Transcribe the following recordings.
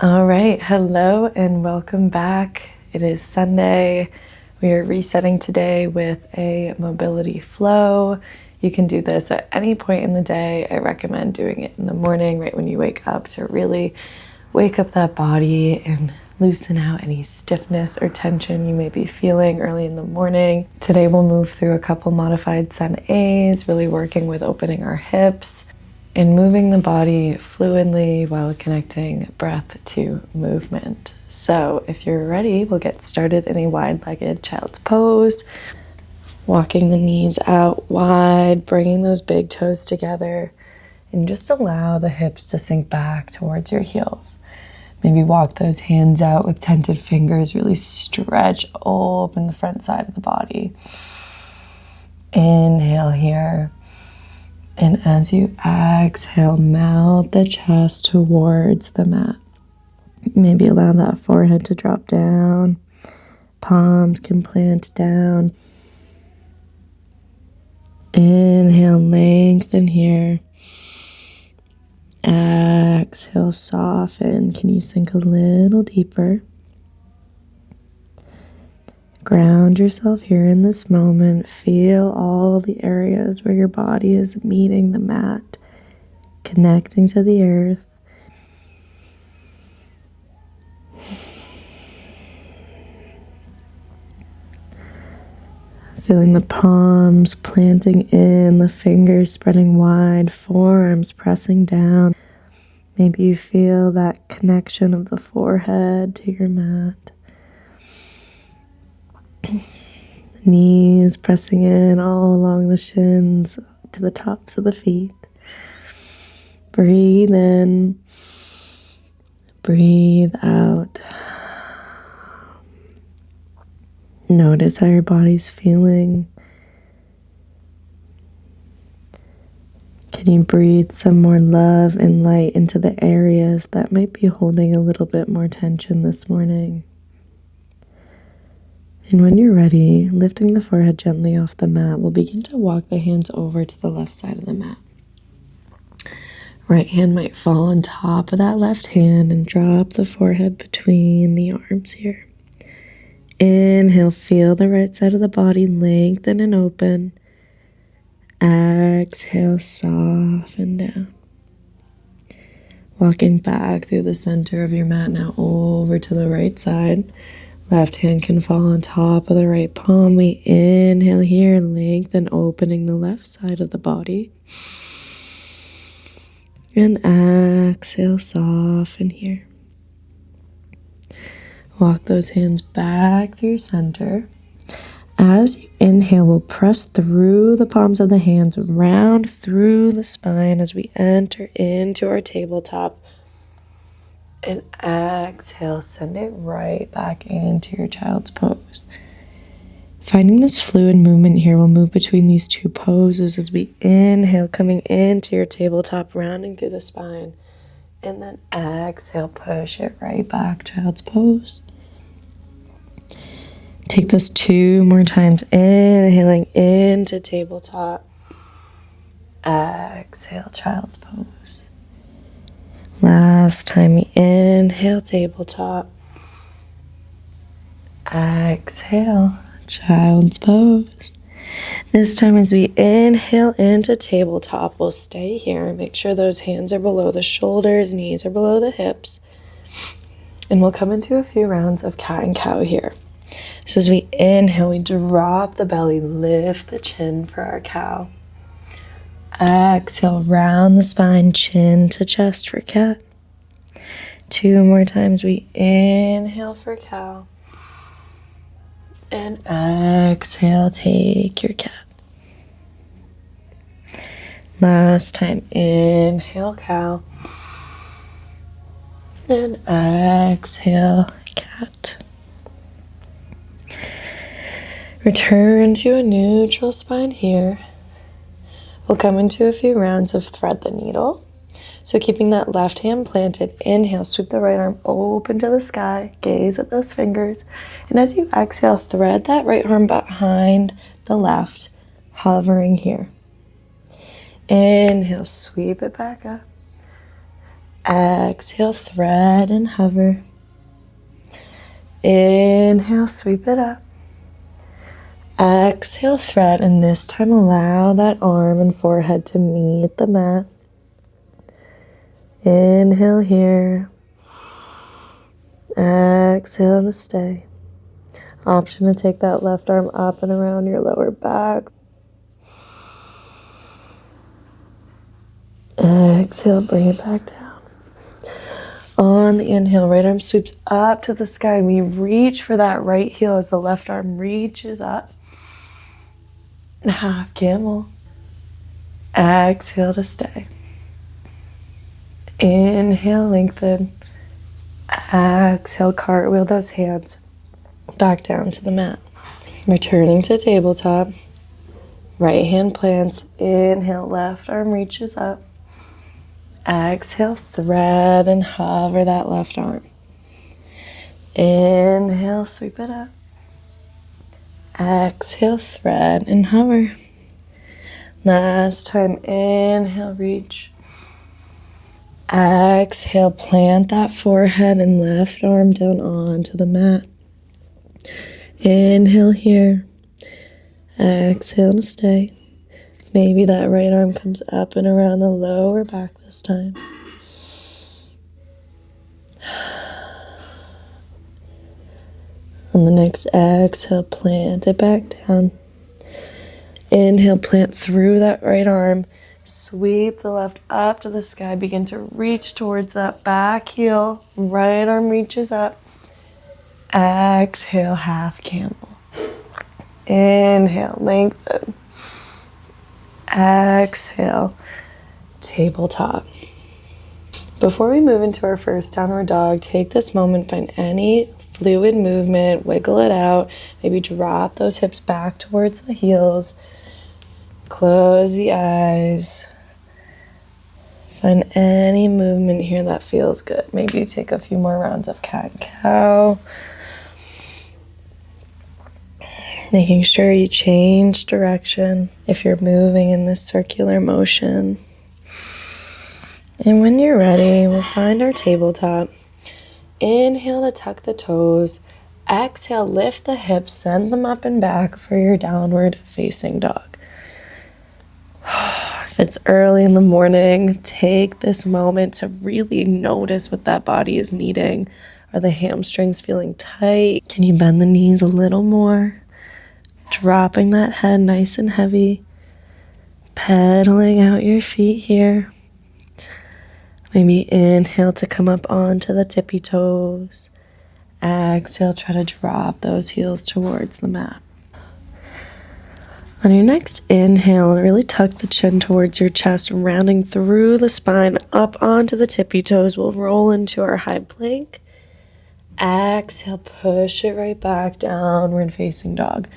All right, hello and welcome back. It is Sunday. We are resetting today with a mobility flow. You can do this at any point in the day. I recommend doing it in the morning, right when you wake up, to really wake up that body and loosen out any stiffness or tension you may be feeling early in the morning. Today we'll move through a couple modified Sun A's, really working with opening our hips and moving the body fluidly while connecting breath to movement. So if you're ready, we'll get started in a wide-legged child's pose, walking the knees out wide, bringing those big toes together, and just allow the hips to sink back towards your heels. Maybe walk those hands out with tented fingers, really stretch open the front side of the body. Inhale here. And as you exhale, melt the chest towards the mat. Maybe allow that forehead to drop down. Palms can plant down. Inhale, lengthen here. Exhale, soften. Can you sink a little deeper? Ground yourself here in this moment. Feel all the areas where your body is meeting the mat, connecting to the earth. Feeling the palms planting in, the fingers spreading wide, forearms pressing down. Maybe you feel that connection of the forehead to your mat. The knees pressing in all along the shins to the tops of the feet. Breathe in, breathe out. Notice how your body's feeling. Can you breathe some more love and light into the areas that might be holding a little bit more tension this morning? And when you're ready, lifting the forehead gently off the mat, we'll begin to walk the hands over to the left side of the mat. Right hand might fall on top of that left hand and drop the forehead between the arms here. Inhale, feel the right side of the body lengthen and open. Exhale, soften down. Walking back through the center of your mat now over to the right side. Left hand can fall on top of the right palm. We inhale here, lengthen, opening the left side of the body. And exhale, soften here. Walk those hands back through center. As you inhale, we'll press through the palms of the hands, round through the spine as we enter into our tabletop. And exhale, send it right back into your child's pose. Finding this fluid movement here, we'll move between these two poses as we inhale, coming into your tabletop, rounding through the spine. And then exhale, push it right back, child's pose. Take this 2 more times, inhaling into tabletop. Exhale, child's pose. Last time, we inhale, tabletop. Exhale, child's pose. This time as we inhale into tabletop, we'll stay here. Make sure those hands are below the shoulders, knees are below the hips. And we'll come into a few rounds of cat and cow here. So as we inhale, we drop the belly, lift the chin for our cow. Exhale, round the spine, chin to chest for cat. 2 more times, we inhale for cow. And exhale, take your cat. Last time, inhale, cow. And exhale, cat. Return to a neutral spine here. We'll come into a few rounds of thread the needle. So keeping that left hand planted, inhale, sweep the right arm open to the sky, gaze at those fingers. And as you exhale, thread that right arm behind the left, hovering here. Inhale, sweep it back up. Exhale, thread and hover. Inhale, sweep it up. Exhale, thread, and this time allow that arm and forehead to meet the mat. Inhale here. Exhale to stay. Option to take that left arm up and around your lower back. Exhale, bring it back down. On the inhale, right arm sweeps up to the sky, and we reach for that right heel as the left arm reaches up. Half camel. Exhale to stay. Inhale, lengthen. Exhale, cartwheel those hands back down to the mat. Returning to tabletop. Right hand plants. Inhale, left arm reaches up. Exhale, thread and hover that left arm. Inhale, sweep it up. Exhale, thread and hover. Last time, inhale, reach. Exhale, plant that forehead and left arm down onto the mat. Inhale here. Exhale to stay. Maybe that right arm comes up and around the lower back this time. On the next exhale, plant it back down. Inhale, plant through that right arm. Sweep the left up to the sky. Begin to reach towards that back heel. Right arm reaches up. Exhale, half camel. Inhale, lengthen. Exhale, tabletop. Before we move into our first downward dog, take this moment, find any fluid movement, wiggle it out, maybe drop those hips back towards the heels, close the eyes, find any movement here that feels good. Maybe you take a few more rounds of cat and cow, making sure you change direction if you're moving in this circular motion. And when you're ready, we'll find our tabletop. Inhale to tuck the toes. Exhale, lift the hips, send them up and back for your downward facing dog. If it's early in the morning, take this moment to really notice what that body is needing. Are the hamstrings feeling tight? Can you bend the knees a little more? Dropping that head nice and heavy. Pedaling out your feet here. Maybe inhale to come up onto the tippy toes. Exhale, try to drop those heels towards the mat. On your next inhale, really tuck the chin towards your chest, rounding through the spine up onto the tippy toes. We'll roll into our high plank. Exhale, push it right back, downward facing dog.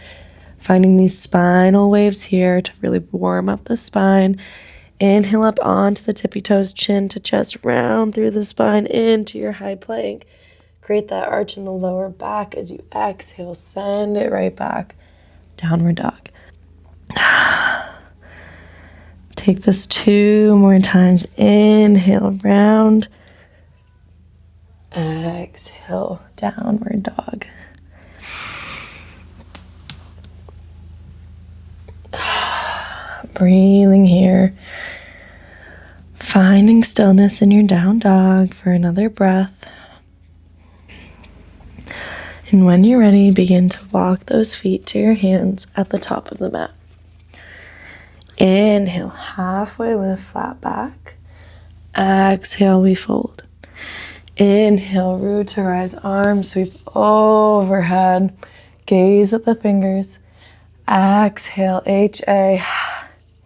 Finding these spinal waves here to really warm up the spine. Inhale up onto the tippy toes, chin to chest, round through the spine into your high plank. Create that arch in the lower back as you exhale, send it right back, downward dog. Take this 2 more times. Inhale, round. Exhale, downward dog. Breathing here. Finding stillness in your down dog for another breath. And when you're ready, begin to walk those feet to your hands at the top of the mat. Inhale, halfway lift, flat back. Exhale, we fold. Inhale, root to rise, arms sweep overhead. Gaze at the fingers. Exhale, HA.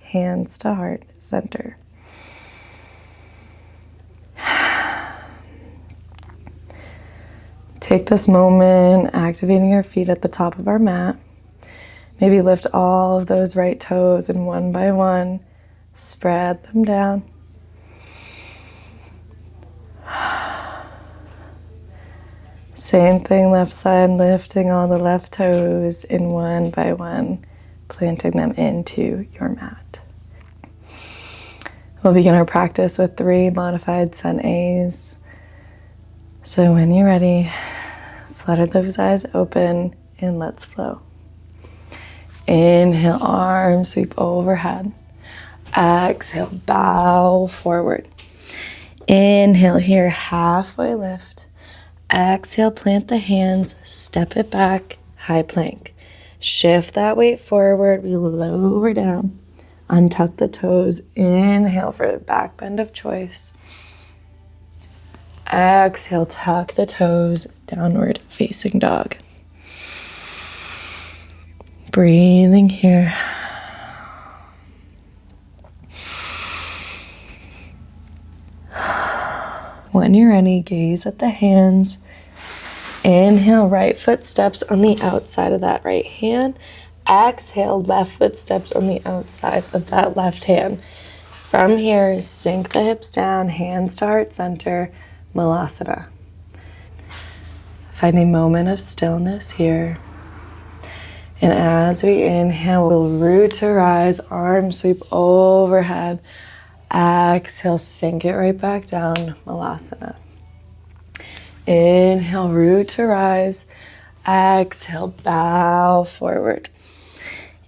Hands to heart center. Take this moment, activating our feet at the top of our mat. Maybe lift all of those right toes and one by one, spread them down. Same thing, left side, lifting all the left toes in one by one, planting them into your mat. We'll begin our practice with 3 modified Sun A's. So when you're ready, flutter those eyes open and let's flow. Inhale, arms sweep overhead. Exhale, bow forward. Inhale here, halfway lift. Exhale, plant the hands, step it back, high plank. Shift that weight forward, we lower down. Untuck the toes, inhale for the back bend of choice. Exhale, tuck the toes, downward facing dog. Breathing here. When you're ready, gaze at the hands. Inhale, right foot steps on the outside of that right hand. Exhale, left foot steps on the outside of that left hand. From here, sink the hips down, hands to heart center, Malasana. Find a moment of stillness here. And as we inhale, we'll root to rise, arms sweep overhead. Exhale, sink it right back down, Malasana. Inhale, root to rise. Exhale, bow forward.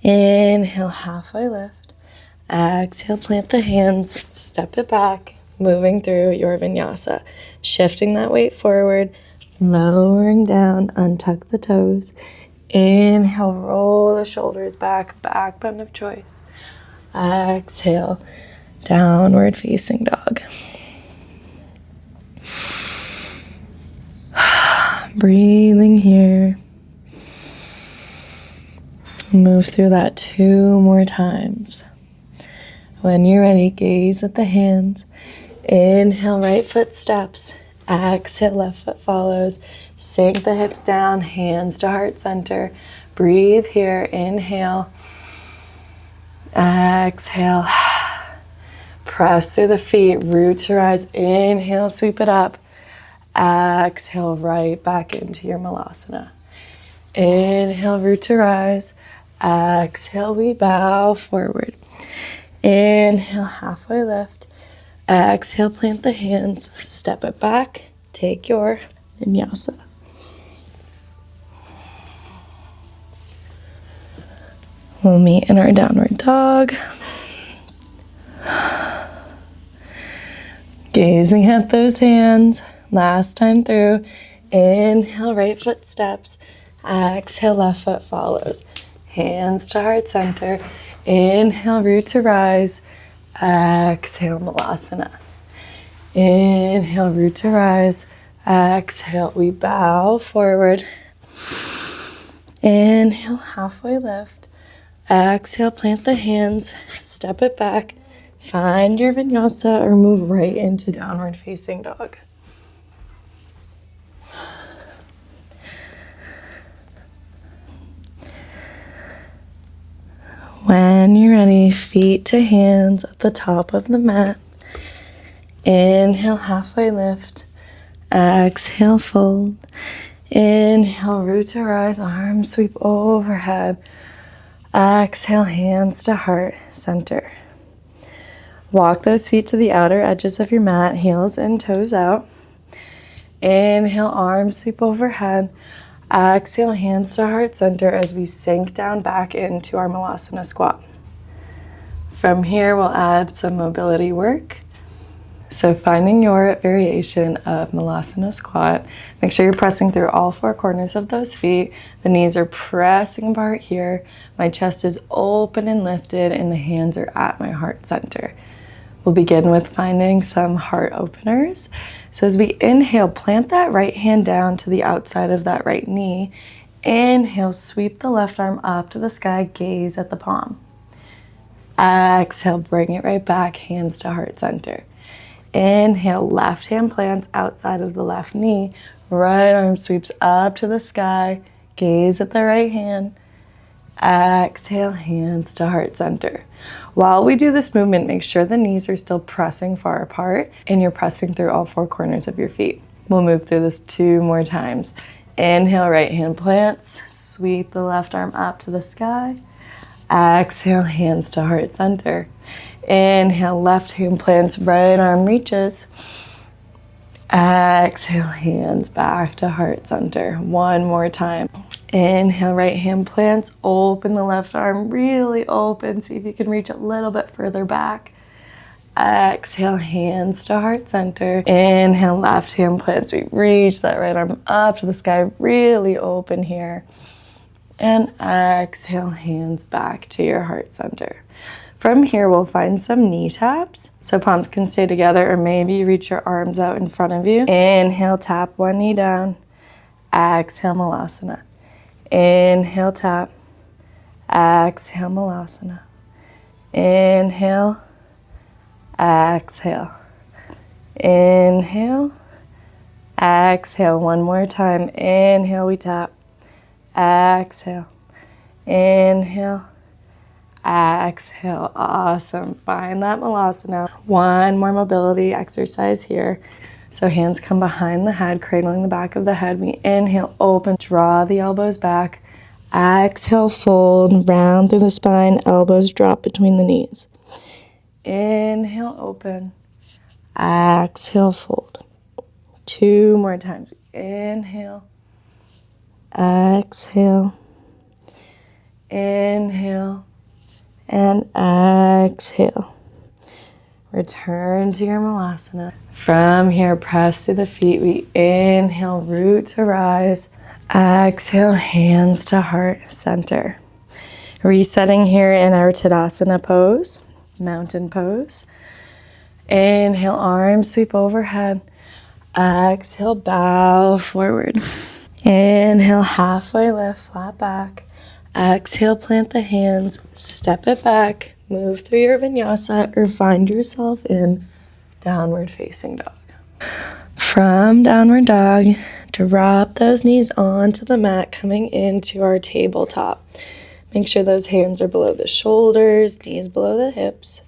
Inhale, halfway lift. Exhale, plant the hands, step it back, moving through your vinyasa. Shifting that weight forward, lowering down, untuck the toes. Inhale, roll the shoulders back, back bend of choice. Exhale, downward facing dog. Breathing here. Move through that 2 more times. When you're ready, gaze at the hands. Inhale, right foot steps. Exhale, left foot follows. Sink the hips down, hands to heart center. Breathe here, inhale. Exhale. Press through the feet, root to rise. Inhale, sweep it up. Exhale, right back into your Malasana. Inhale, root to rise. Exhale, we bow forward. Inhale, halfway lift. Exhale, plant the hands, step it back, take your vinyasa. We'll meet in our downward dog. Gazing at those hands. Last time through. Inhale, right foot steps. Exhale, left foot follows. Hands to heart center. Inhale, root to rise. Exhale, Malasana. Inhale, root to rise. Exhale, we bow forward. Inhale, halfway lift. Exhale, plant the hands, step it back. Find your vinyasa or move right into downward facing dog. When you're ready, feet to hands at the top of the mat. Inhale, halfway lift. Exhale, fold. Inhale, root to rise, arms sweep overhead. Exhale, hands to heart center. Walk those feet to the outer edges of your mat, heels and toes out. Inhale, arms sweep overhead. Exhale, hands to heart center as we sink down back into our Malasana squat. From here, we'll add some mobility work. So finding your variation of Malasana squat, make sure you're pressing through all 4 corners of those feet. The knees are pressing apart here. My chest is open and lifted and the hands are at my heart center. We'll begin with finding some heart openers. So as we inhale, plant that right hand down to the outside of that right knee. Inhale, sweep the left arm up to the sky, gaze at the palm. Exhale, bring it right back, hands to heart center. Inhale, left hand plants outside of the left knee. Right arm sweeps up to the sky, gaze at the right hand. Exhale, hands to heart center. While we do this movement, make sure the knees are still pressing far apart and you're pressing through all 4 corners of your feet. We'll move through this 2 more times. Inhale, right hand plants, sweep the left arm up to the sky. Exhale, hands to heart center. Inhale, left hand plants, right arm reaches. Exhale, hands back to heart center. One more time. Inhale, right hand plants, open the left arm really open. See if you can reach a little bit further back. Exhale, hands to heart center. Inhale, left hand plants. We reach that right arm up to the sky, really open here. And exhale, hands back to your heart center. From here, we'll find some knee taps. So palms can stay together, or maybe you reach your arms out in front of you. Inhale, tap one knee down. Exhale, Malasana. Inhale, tap. Exhale, Malasana. Inhale. Exhale. Inhale. Exhale. One more time. Inhale, we tap. Exhale. Inhale. Exhale. Awesome. Find that Malasana. One more mobility exercise here. So hands come behind the head, cradling the back of the head. We inhale, open, draw the elbows back. Exhale, fold, round through the spine, elbows drop between the knees. Inhale, open. Exhale, fold. Two more times. Inhale. Exhale. Inhale. And exhale. Return to your Malasana. From here, press through the feet. We inhale, root to rise. Exhale, hands to heart center. Resetting here in our Tadasana pose, mountain pose. Inhale, arms sweep overhead. Exhale, bow forward. Inhale, halfway lift, flat back. Exhale, plant the hands, step it back, move through your vinyasa, or find yourself in downward facing dog. From downward dog, drop those knees onto the mat, coming into our tabletop. Make sure those hands are below the shoulders, knees below the hips.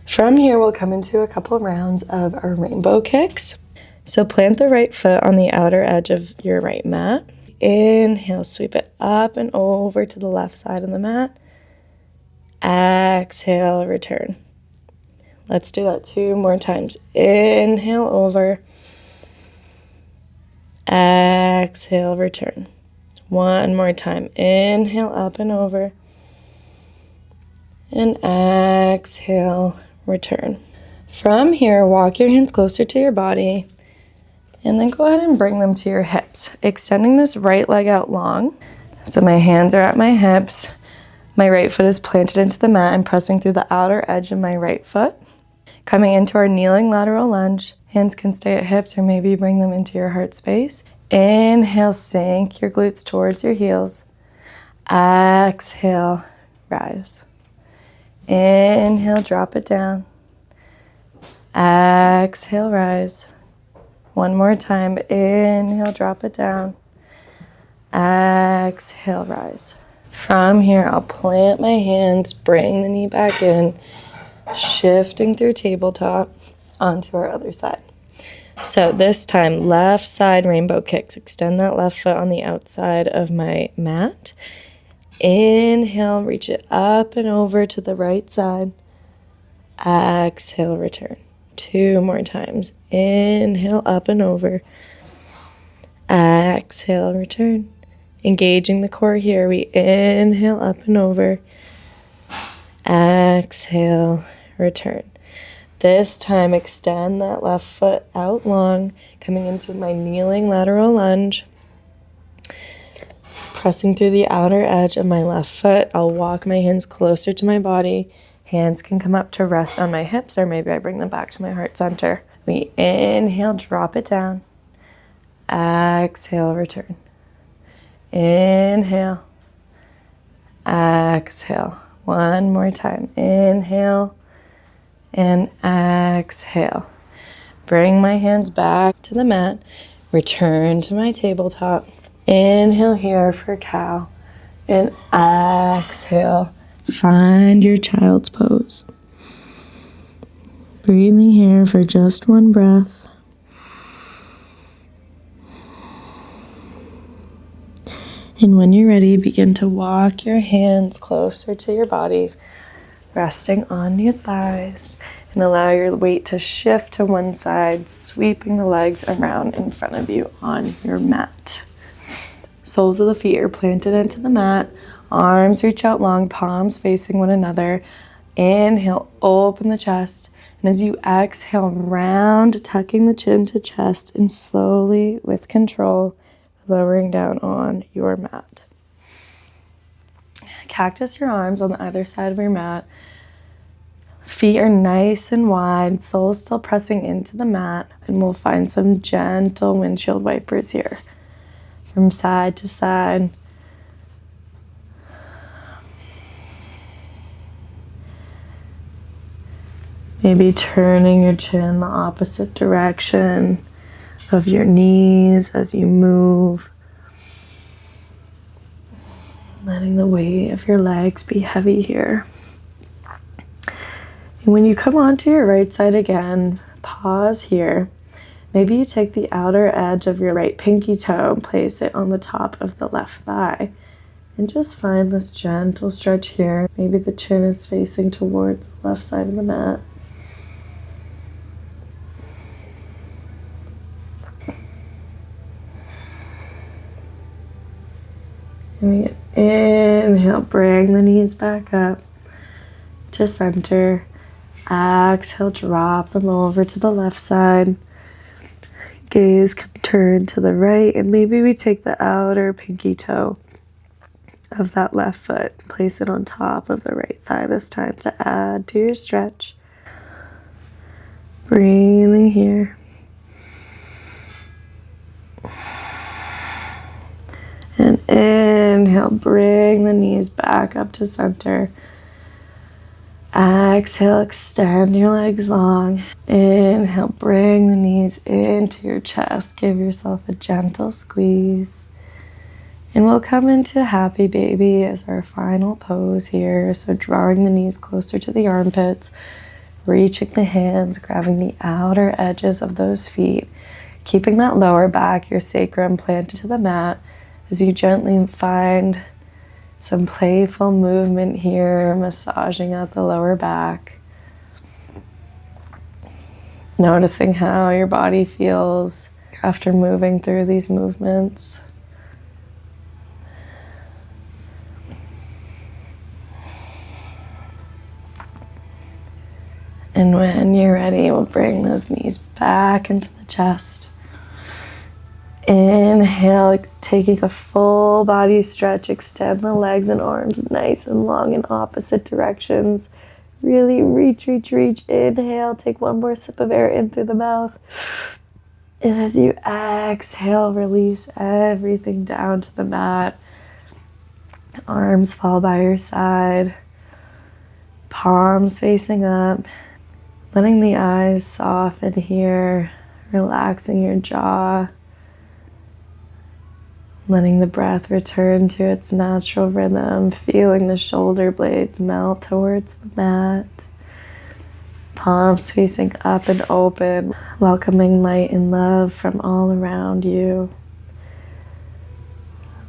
From here, we'll come into a couple rounds of our rainbow kicks. So plant the right foot on the outer edge of your right mat. Inhale, sweep it up and over to the left side of the mat. Exhale, return. Let's do that two more times. Inhale, over. Exhale, return. One more time. Inhale, up and over. And exhale, return. From here, walk your hands closer to your body. And then go ahead and bring them to your hips, extending this right leg out long. So my hands are at my hips. My right foot is planted into the mat and pressing through the outer edge of my right foot. Coming into our kneeling lateral lunge. Hands can stay at hips, or maybe bring them into your heart space. Inhale, sink your glutes towards your heels. Exhale, rise. Inhale, drop it down. Exhale, rise. One more time. Inhale, drop it down. Exhale, rise. From here, I'll plant my hands, bring the knee back in, shifting through tabletop onto our other side. So this time, left side rainbow kicks. Extend that left foot on the outside of my mat. Inhale, reach it up and over to the right side. Exhale, return. Two more times. Inhale, up and over. Exhale, return. Engaging the core here. We inhale, up and over. Exhale, return. This time, extend that left foot out long, coming into my kneeling lateral lunge. Pressing through the outer edge of my left foot. I'll walk my hands closer to my body. Hands can come up to rest on my hips, or maybe I bring them back to my heart center. We inhale, drop it down. Exhale, return. Inhale. Exhale. One more time. Inhale and exhale. Bring my hands back to the mat. Return to my tabletop. Inhale here for cow. And exhale. Find your child's pose. Breathing here for just one breath. And when you're ready, begin to walk your hands closer to your body. resting on your thighs, and allow your weight to shift to one side, sweeping the legs around in front of you on your mat. Soles of the feet are planted into the mat. Arms reach out long, palms facing one another. Inhale, open the chest. And as you exhale, round, tucking the chin to chest, and slowly, with control, lowering down on your mat. Cactus your arms on either side of your mat. Feet are nice and wide, soles still pressing into the mat, and we'll find some gentle windshield wipers here. From side to side. Maybe turning your chin the opposite direction of your knees as you move. Letting the weight of your legs be heavy here. And when you come onto your right side again, pause here. Maybe you take the outer edge of your right pinky toe and place it on the top of the left thigh. And just find this gentle stretch here. Maybe the chin is facing toward the left side of the mat. And we inhale, bring the knees back up to center. Exhale, drop them over to the left side. Gaze can turn to the right, and maybe we take the outer pinky toe of that left foot, place it on top of the right thigh this time to add to your stretch. Breathing here. And inhale, bring the knees back up to center. Exhale, extend your legs long. Inhale, bring the knees into your chest. Give yourself a gentle squeeze. And we'll come into happy baby as our final pose here. So drawing the knees closer to the armpits, reaching the hands, grabbing the outer edges of those feet, keeping that lower back, your sacrum planted to the mat as you gently find some playful movement here, massaging out the lower back. Noticing how your body feels after moving through these movements. And when you're ready, we'll bring those knees back into the chest. Inhale, taking a full body stretch, extend the legs and arms nice and long in opposite directions. Really reach, reach, reach. Inhale, take one more sip of air in through the mouth. And as you exhale, release everything down to the mat. Arms fall by your side. Palms facing up. Letting the eyes soften here. Relaxing your jaw. Letting the breath return to its natural rhythm, feeling the shoulder blades melt towards the mat. Palms facing up and open, welcoming light and love from all around you.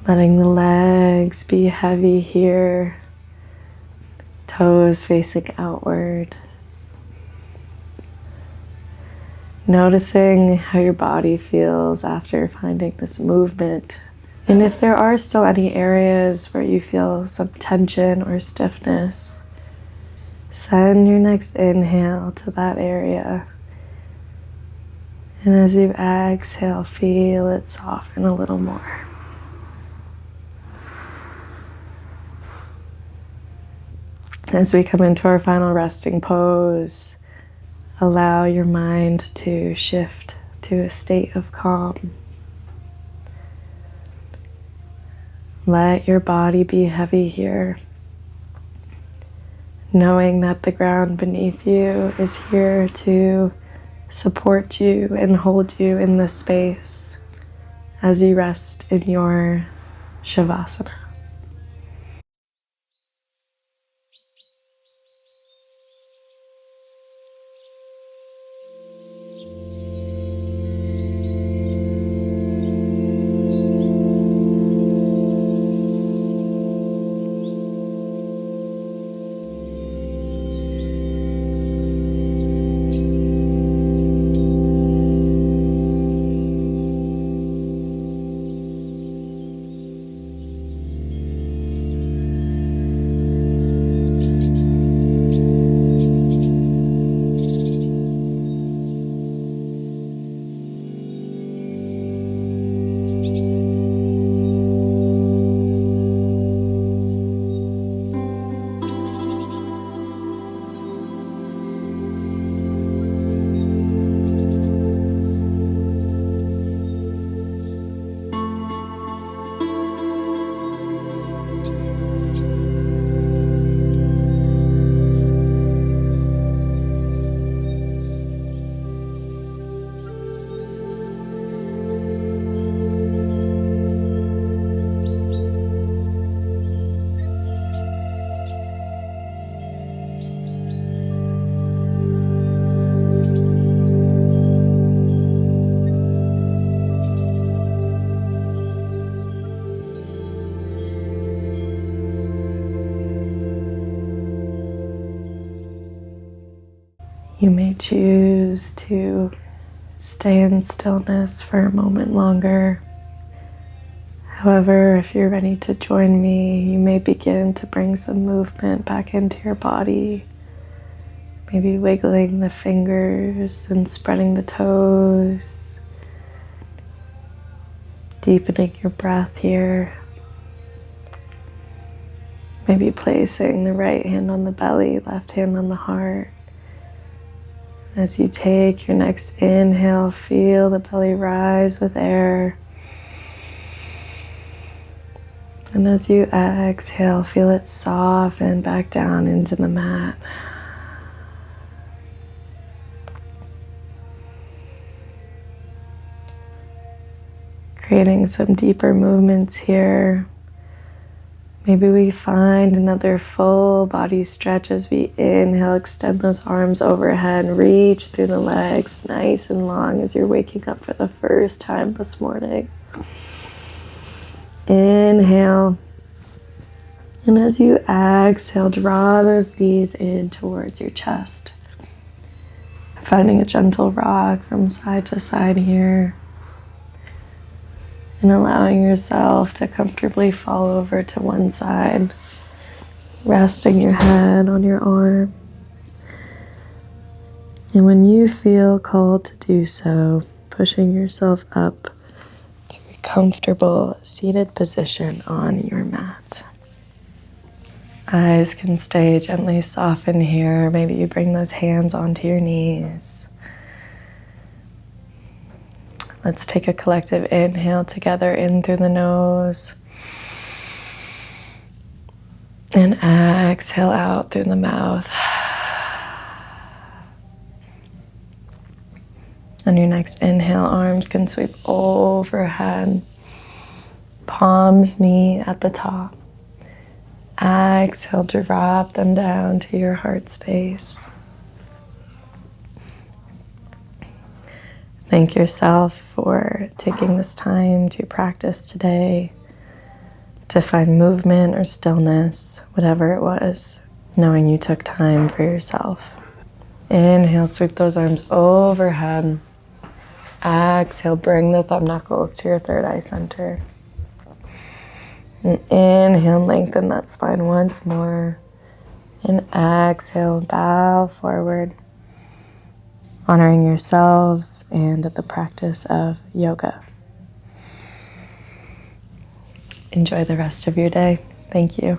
Letting the legs be heavy here, toes facing outward. Noticing how your body feels after finding this movement. And if there are still any areas where you feel some tension or stiffness, send your next inhale to that area. And as you exhale, feel it soften a little more. As we come into our final resting pose, allow your mind to shift to a state of calm. Let your body be heavy here, knowing that the ground beneath you is here to support you and hold you in this space as you rest in your Shavasana. You may choose to stay in stillness for a moment longer. However, if you're ready to join me, you may begin to bring some movement back into your body. Maybe wiggling the fingers and spreading the toes. Deepening your breath here. Maybe placing the right hand on the belly, left hand on the heart. As you take your next inhale, feel the belly rise with air. And as you exhale, feel it soften back down into the mat. Creating some deeper movements here. Maybe we find another full body stretch as we inhale, extend those arms overhead, reach through the legs nice and long as you're waking up for the first time this morning. Inhale. And as you exhale, draw those knees in towards your chest. Finding a gentle rock from side to side here. And allowing yourself to comfortably fall over to one side, resting your head on your arm. And when you feel called to do so, pushing yourself up to a comfortable seated position on your mat. Eyes can stay gently softened here. Maybe you bring those hands onto your knees. Let's take a collective inhale together in through the nose. And exhale out through the mouth. On your next inhale, arms can sweep overhead. Palms meet at the top. Exhale, drop them down to your heart space. Thank yourself for taking this time to practice today, to find movement or stillness, whatever it was, knowing you took time for yourself. Inhale, sweep those arms overhead. Exhale, bring the thumb knuckles to your third eye center. And inhale, lengthen that spine once more. And exhale, bow forward. Honoring yourselves and the practice of yoga. Enjoy the rest of your day. Thank you.